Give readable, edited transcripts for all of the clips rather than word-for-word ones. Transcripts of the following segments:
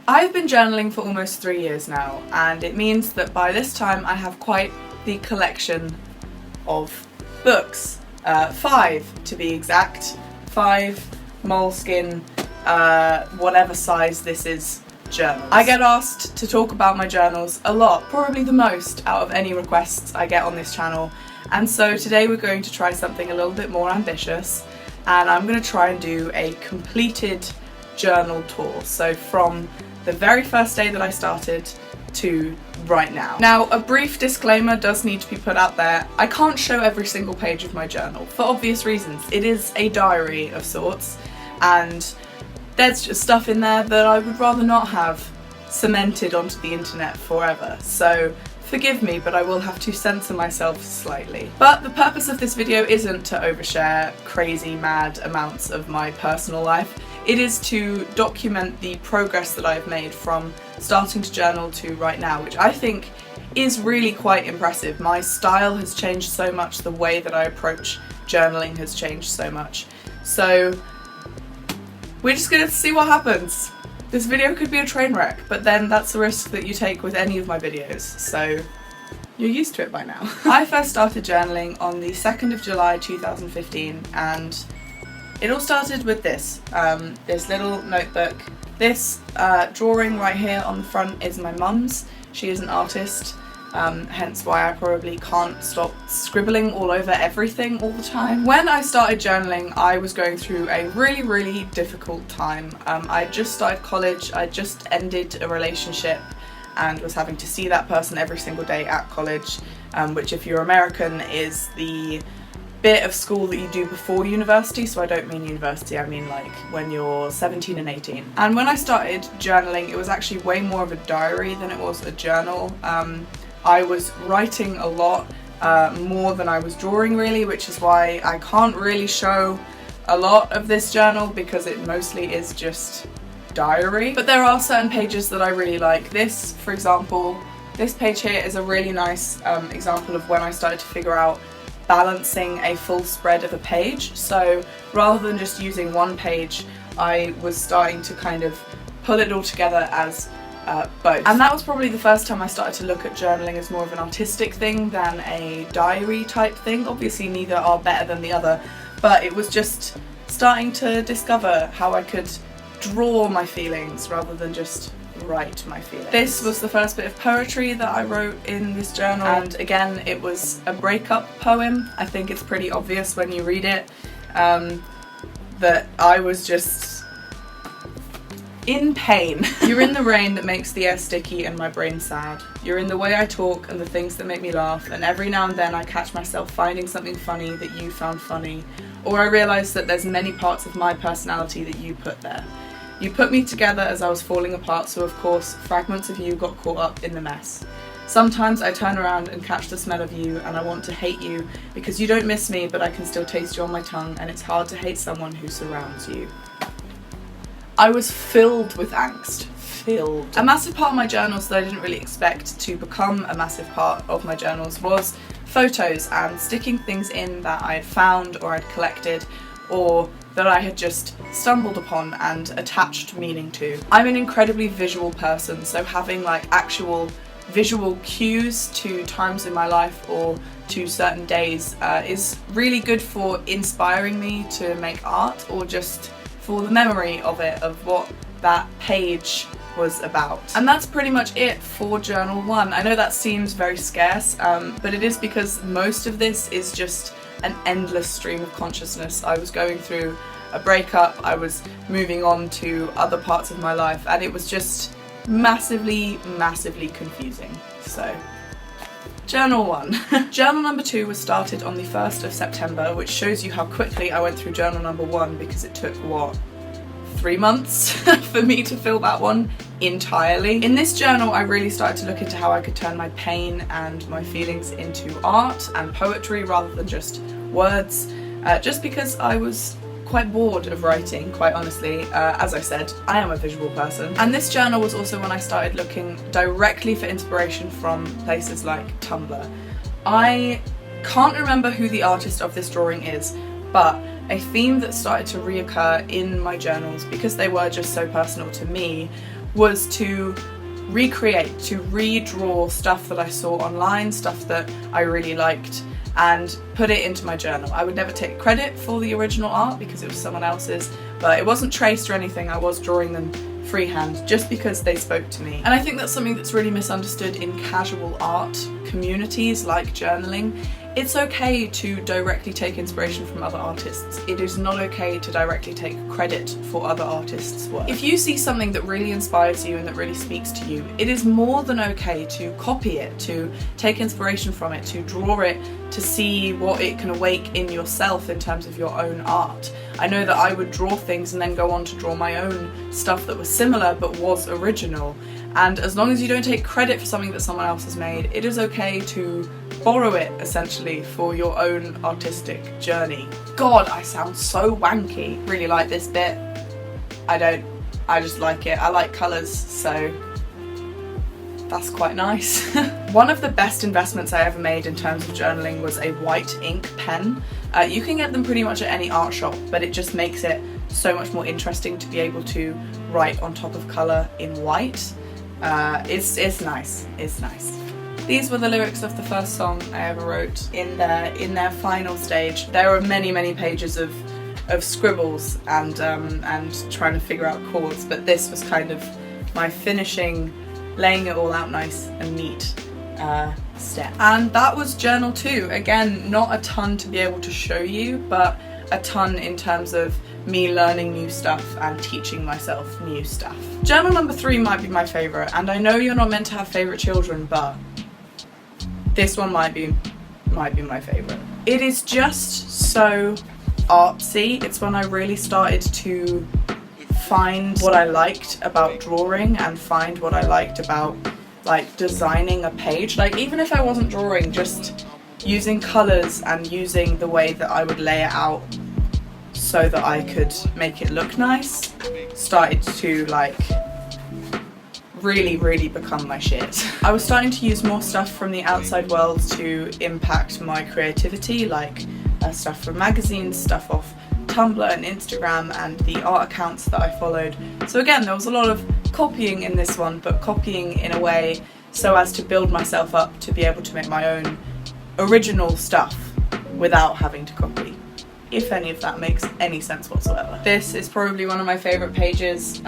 I've been journaling for almost 3 years now, and it means that by this time I have quite the collection of books. 5 to be exact. 5 moleskin, whatever size this is, journals. I get asked to talk about my journals a lot, probably the most out of any requests I get on this channel, and so today we're going to try something a little bit more ambitious, and I'm going to try and do a completed journal tour, so from the very first day that I started to right now. Now, a brief disclaimer does need to be put out there. I can't show every single page of my journal for obvious reasons. It is a diary of sorts, and there's just stuff in there that I would rather not have cemented onto the internet forever. So forgive me, but I will have to censor myself slightly. But the purpose of this video isn't to overshare crazy mad amounts of my personal life. It is to document the progress that I've made from starting to journal to right now, which I think is really quite impressive. My style has changed so much, the way that I approach journaling has changed so much. So we're just gonna see what happens. This video could be a train wreck, but then that's the risk that you take with any of my videos, so you're used to it by now. I first started journaling on the 2nd of July 2015, and it all started with this little notebook. This drawing right here on the front is my mum's. She is an artist, hence why I probably can't stop scribbling all over everything all the time. When I started journaling, I was going through a really difficult time. I just started college, I just ended a relationship and was having to see that person every single day at college, which if you're American is the bit of school that you do before university, so I don't mean university, I mean like when you're 17 and 18. And when I started journaling, it was actually way more of a diary than it was a journal. I was writing a lot, more than I was drawing really, which is why I can't really show a lot of this journal because it mostly is just diary. But there are certain pages that I really like. This, for example, this page here is a really nice example of when I started to figure out balancing a full spread of a page. So rather than just using one page, I was starting to kind of pull it all together as both. And that was probably the first time I started to look at journaling as more of an artistic thing than a diary type thing. Obviously neither are better than the other, but it was just starting to discover how I could draw my feelings rather than just write my feelings. This was the first bit of poetry that I wrote in this journal, and again it was a breakup poem. I think it's pretty obvious when you read it that I was just in pain. You're in the rain that makes the air sticky and my brain sad. You're in the way I talk and the things that make me laugh, and every now and then I catch myself finding something funny that you found funny, or I realise that there's many parts of my personality that you put there. You put me together as I was falling apart, so of course fragments of you got caught up in the mess. Sometimes I turn around and catch the smell of you, and I want to hate you because you don't miss me, but I can still taste you on my tongue, and it's hard to hate someone who surrounds you. I was filled with angst. Filled. A massive part of my journals that I didn't really expect to become a massive part of my journals was photos and sticking things in that I had found or I'd collected, or that I had just stumbled upon and attached meaning to. I'm an incredibly visual person, so having like actual visual cues to times in my life or to certain days is really good for inspiring me to make art, or just for the memory of it, of what that page was about. And that's pretty much it for journal 1. I know that seems very scarce, but it is because most of this is just an endless stream of consciousness. I was going through a breakup, I was moving on to other parts of my life, and it was just massively confusing. So, journal 1. Journal number 2 was started on the 1st of September, which shows you how quickly I went through journal number 1 because it took, what, 3 months for me to fill that one entirely. In this journal I really started to look into how I could turn my pain and my feelings into art and poetry rather than just words, just because I was quite bored of writing, quite honestly. As I said, I am a visual person. And this journal was also when I started looking directly for inspiration from places like Tumblr. I can't remember who the artist of this drawing is, but a theme that started to reoccur in my journals, because they were just so personal to me, was to recreate, to redraw stuff that I saw online, stuff that I really liked, and put it into my journal. I would never take credit for the original art because it was someone else's, but it wasn't traced or anything. I was drawing them freehand just because they spoke to me. And I think that's something that's really misunderstood in casual art communities like journaling. It's okay to directly take inspiration from other artists. It is not okay to directly take credit for other artists' work. If you see something that really inspires you and that really speaks to you, it is more than okay to copy it, to take inspiration from it, to draw it, to see what it can awake in yourself in terms of your own art. I know that I would draw things and then go on to draw my own stuff that was similar but was original. And as long as you don't take credit for something that someone else has made, it is okay to borrow it, essentially, for your own artistic journey. God, I sound so wanky. Really like this bit. I just like it. I like colours, so that's quite nice. One of the best investments I ever made in terms of journaling was a white ink pen. You can get them pretty much at any art shop, but it just makes it so much more interesting to be able to write on top of colour in white. It's nice. It's nice. These were the lyrics of the first song I ever wrote in their final stage. There were many pages of scribbles and trying to figure out chords, but this was kind of my finishing, laying it all out nice and neat step. And that was journal 2. Again, not a ton to be able to show you, but a ton in terms of me learning new stuff and teaching myself new stuff. Journal number 3 might be my favourite, and I know you're not meant to have favourite children, but this one might be my favourite. It is just so artsy. It's when I really started to find what I liked about drawing and find what I liked about like designing a page. Like even if I wasn't drawing, just using colours and using the way that I would lay it out so that I could make it look nice started to like really become my shit. I was starting to use more stuff from the outside world to impact my creativity, like stuff from magazines, stuff off Tumblr and Instagram and the art accounts that I followed. So again, there was a lot of copying in this one, but copying in a way so as to build myself up to be able to make my own original stuff without having to copy, if any of that makes any sense whatsoever. This is probably one of my favourite pages.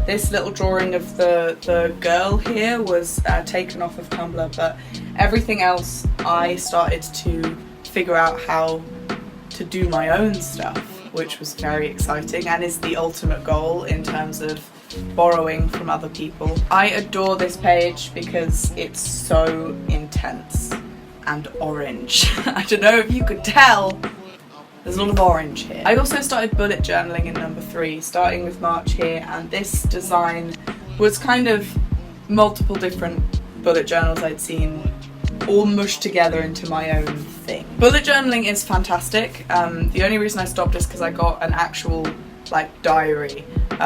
This little drawing of the girl here was taken off of Tumblr, but everything else I started to figure out how to do my own stuff, which was very exciting and is the ultimate goal in terms of borrowing from other people. I adore this page because it's so intense and orange. I don't know if you could tell, there's a lot of orange here. I also started bullet journaling in number 3, starting with March here, and this design was kind of multiple different bullet journals I'd seen all mushed together into my own thing. Bullet journaling is fantastic. The only reason I stopped is because I got an actual like diary,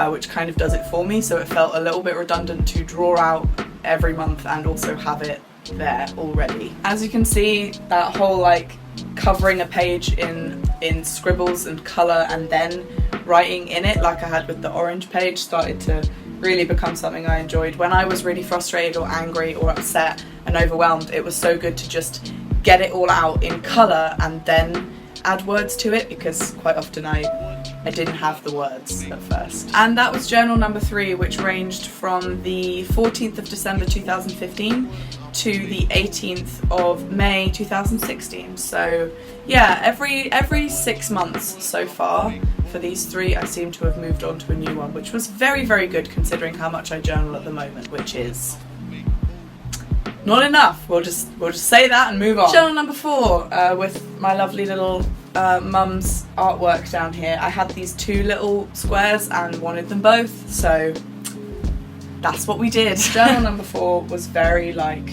which kind of does it for me, so it felt a little bit redundant to draw out every month and also have it there already. As you can see, that whole like covering a page in scribbles and colour and then writing in it like I had with the orange page started to really become something I enjoyed. When I was really frustrated or angry or upset and overwhelmed, it was so good to just get it all out in colour and then add words to it, because quite often I didn't have the words at first. And that was journal number 3, which ranged from the 14th of December 2015 to the 18th of May 2016. So yeah, every 6 months so far for these 3 I seem to have moved on to a new one, which was very good considering how much I journal at the moment, which is not enough. We'll just say that and move on. Journal number 4 with my lovely little mum's artwork down here. I had these 2 little squares and wanted them both, so that's what we did. Journal number 4 was very like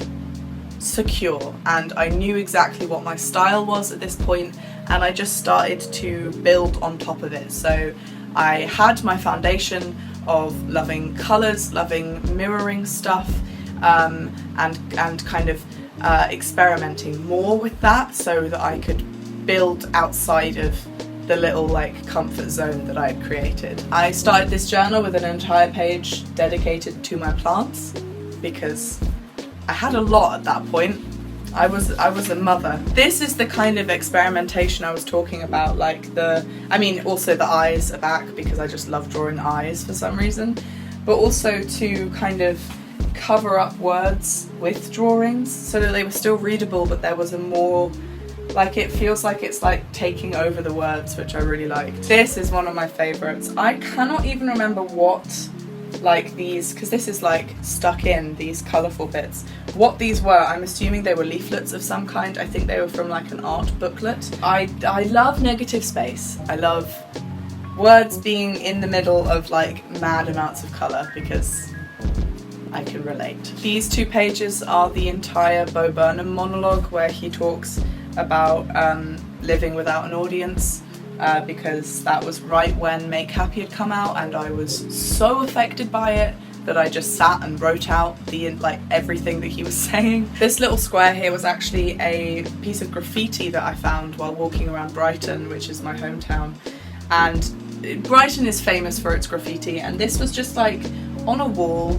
secure, and I knew exactly what my style was at this point, and I just started to build on top of it. So I had my foundation of loving colours, loving mirroring stuff, and kind of experimenting more with that so that I could build outside of the little like comfort zone that I had created. I started this journal with an entire page dedicated to my plants because I had a lot at that point. I was a mother. This is the kind of experimentation I was talking about, like also the eyes are back because I just love drawing eyes for some reason, but also to kind of cover up words with drawings so that they were still readable, but there was a more, like, it feels like it's like taking over the words, which I really liked. This is one of my favourites. I cannot even remember what, like these, because this is like stuck in these colourful bits, what these were. I'm assuming they were leaflets of some kind. I think they were from like an art booklet. I love negative space. I love words being in the middle of like mad amounts of colour because I can relate. These 2 pages are the entire Bo Burnham monologue where he talks about living without an audience. Because that was right when Make Happy had come out, and I was so affected by it that I just sat and wrote out everything that he was saying. This little square here was actually a piece of graffiti that I found while walking around Brighton, which is my hometown. And Brighton is famous for its graffiti, and this was just like on a wall,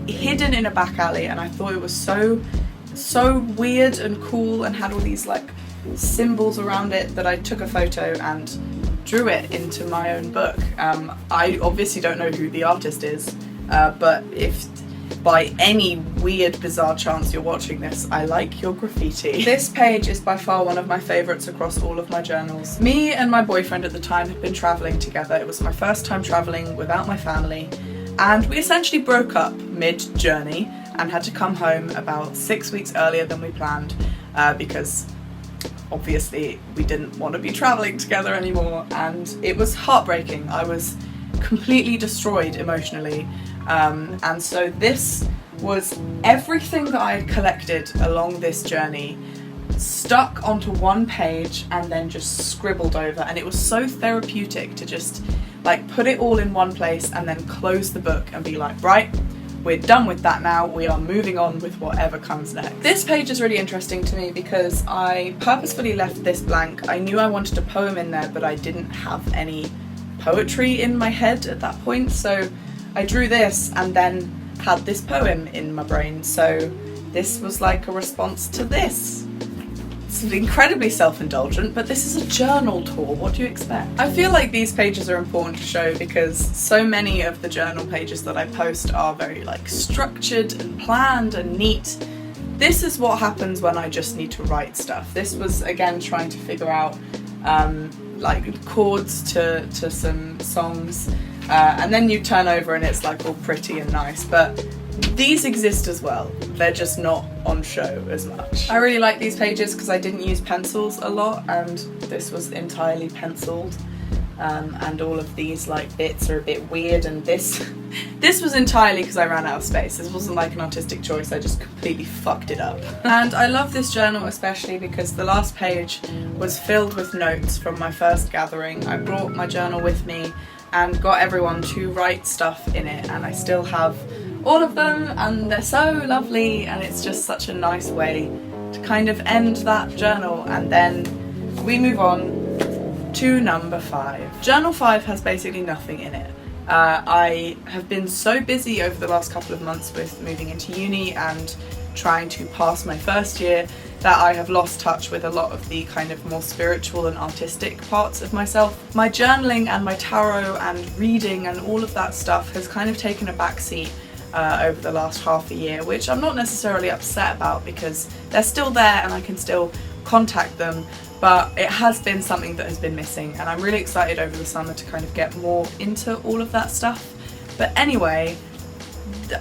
hidden in a back alley, and I thought it was so weird and cool and had all these like symbols around it that I took a photo and drew it into my own book. I obviously don't know who the artist is, but if by any weird bizarre chance you're watching this, I like your graffiti. This page is by far one of my favourites across all of my journals. Me and my boyfriend at the time had been travelling together. It was my first time travelling without my family, and we essentially broke up mid-journey and had to come home about 6 weeks earlier than we planned because obviously we didn't want to be travelling together anymore, and it was heartbreaking. I was completely destroyed emotionally, and so this was everything that I had collected along this journey stuck onto one page and then just scribbled over, and it was so therapeutic to just like put it all in one place and then close the book and be like, right, we're done with that now, we are moving on with whatever comes next. This page is really interesting to me because I purposefully left this blank. I knew I wanted a poem in there, but I didn't have any poetry in my head at that point, so I drew this and then had this poem in my brain, so this was like a response to this. It's incredibly self-indulgent, but this is a journal tour, what do you expect? I feel like these pages are important to show because so many of the journal pages that I post are very like structured and planned and neat. This is what happens when I just need to write stuff. This was again trying to figure out like chords to some songs, and then you turn over and it's like all pretty and nice, but these exist as well, they're just not on show as much. I really like these pages because I didn't use pencils a lot, and this was entirely penciled, and all of these like bits are a bit weird, and this was entirely because I ran out of space. This wasn't like an artistic choice, I just completely fucked it up. And I love this journal especially because the last page was filled with notes from my first gathering. I brought my journal with me and got everyone to write stuff in it, and I still have all of them, and they're so lovely, and it's just such a nice way to kind of end that journal. And then we move on to number 5. Journal 5 has basically nothing in it. I have been so busy over the last couple of months with moving into uni and trying to pass my first year that I have lost touch with a lot of the kind of more spiritual and artistic parts of myself. My journaling and my tarot and reading and all of that stuff has kind of taken a backseat over the last half a year, which I'm not necessarily upset about because they're still there and I can still contact them, but it has been something that has been missing, and I'm really excited over the summer to kind of get more into all of that stuff. But anyway,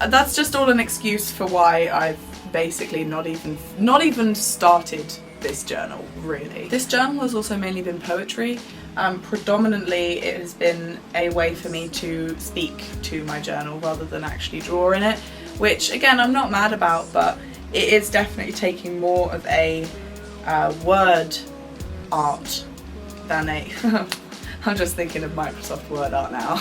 that's just all an excuse for why I've basically not even started this journal, really. This journal has also mainly been poetry. Predominantly it has been a way for me to speak to my journal rather than actually draw in it, which again I'm not mad about, but it is definitely taking more of a word art than a I'm just thinking of Microsoft Word art now.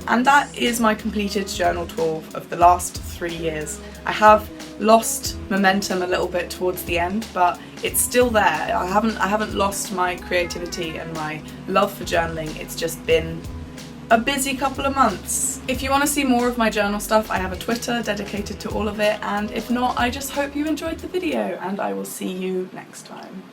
And that is my completed journal tour of the last 3 years. I have lost momentum a little bit towards the end, but it's still there. I haven't lost my creativity and my love for journaling. It's just been a busy couple of months. If you want to see more of my journal stuff, I have a Twitter dedicated to all of it, and if not, I just hope you enjoyed the video, and I will see you next time.